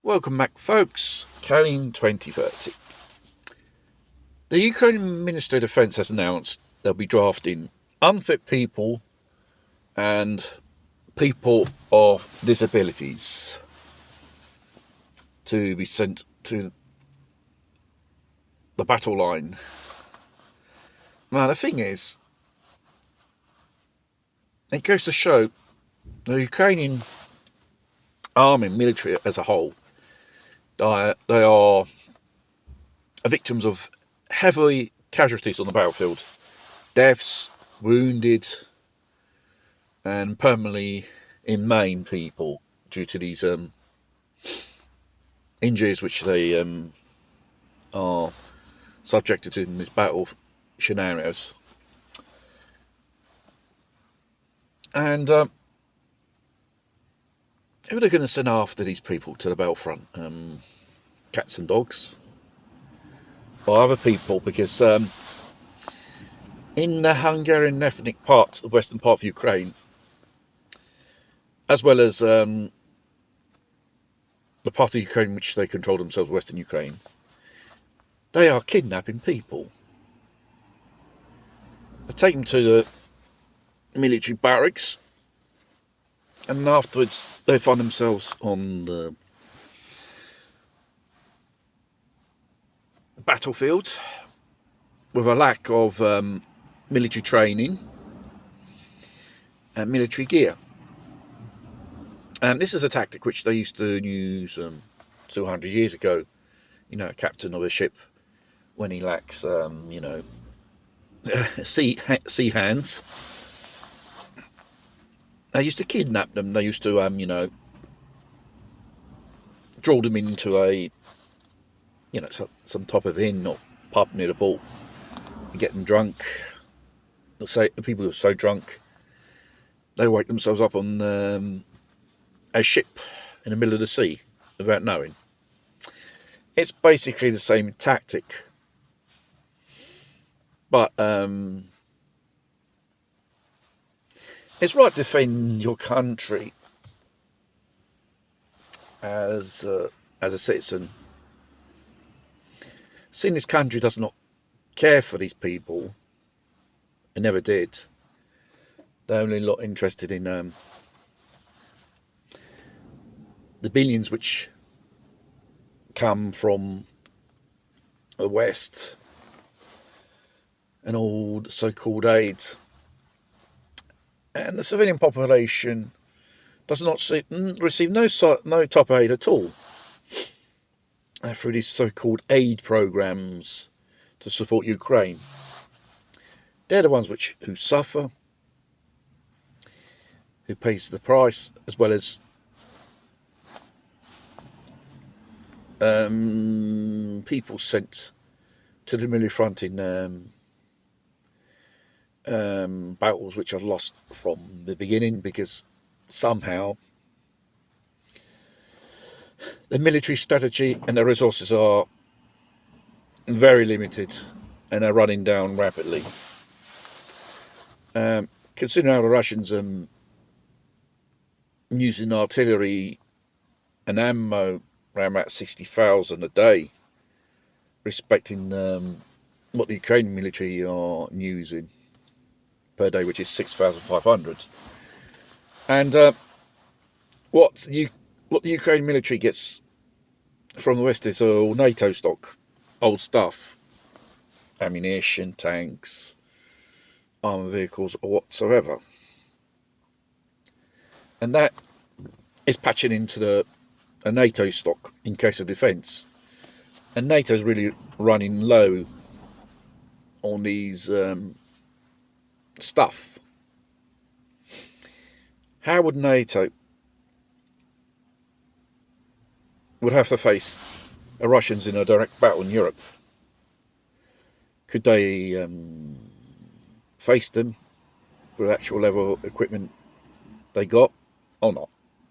Welcome back, folks. Kane 2030. The Ukrainian Ministry of Defence has announced they'll be drafting unfit people and people of disabilities to be sent to the battle line. Now, the thing is, it goes to show the Ukrainian army and military as a whole, they are victims of heavy casualties on the battlefield, deaths, wounded, and permanently inane people due to these injuries which they are subjected to in these battle scenarios. And who are they going to send after these people to the battlefront? Cats and dogs? Or other people? Because in the Hungarian ethnic part, the western part of Ukraine, as well as the part of Ukraine which they control themselves, Western Ukraine, they are kidnapping people. They take them to the military barracks, and afterwards they find themselves on the battlefield with a lack of military training and military gear. And this is a tactic which they used to use 200 years ago. You know, a captain of a ship, when he lacks, sea hands, they used to kidnap them. They used to, draw them into a, some type of inn or pub near the port and get them drunk. They'll say the people who are so drunk, they wake themselves up on a ship in the middle of the sea without knowing. It's basically the same tactic, but it's right to defend your country as a citizen. Seeing this country does not care for these people, it never did. They're only a lot interested in the billions which come from the West and all the so-called aid. And the civilian population does not receive no top aid at all through these so-called aid programs to support Ukraine. They're the ones who suffer, who pays the price, as well as people sent to the military front in battles which are lost from the beginning, because somehow the military strategy and their resources are very limited and are running down rapidly. Considering how the Russians using artillery and ammo around about 60,000 a day, respecting what the Ukrainian military are using per day, which is 6,500. And what the Ukrainian military gets from the West is all NATO stock, old stuff, ammunition, tanks, armoured vehicles, or whatsoever. And that is patching into a NATO stock in case of defence. And NATO's really running low on these stuff. How would NATO would have to face the Russians in a direct battle in Europe? Could they face them with actual level equipment they got or not?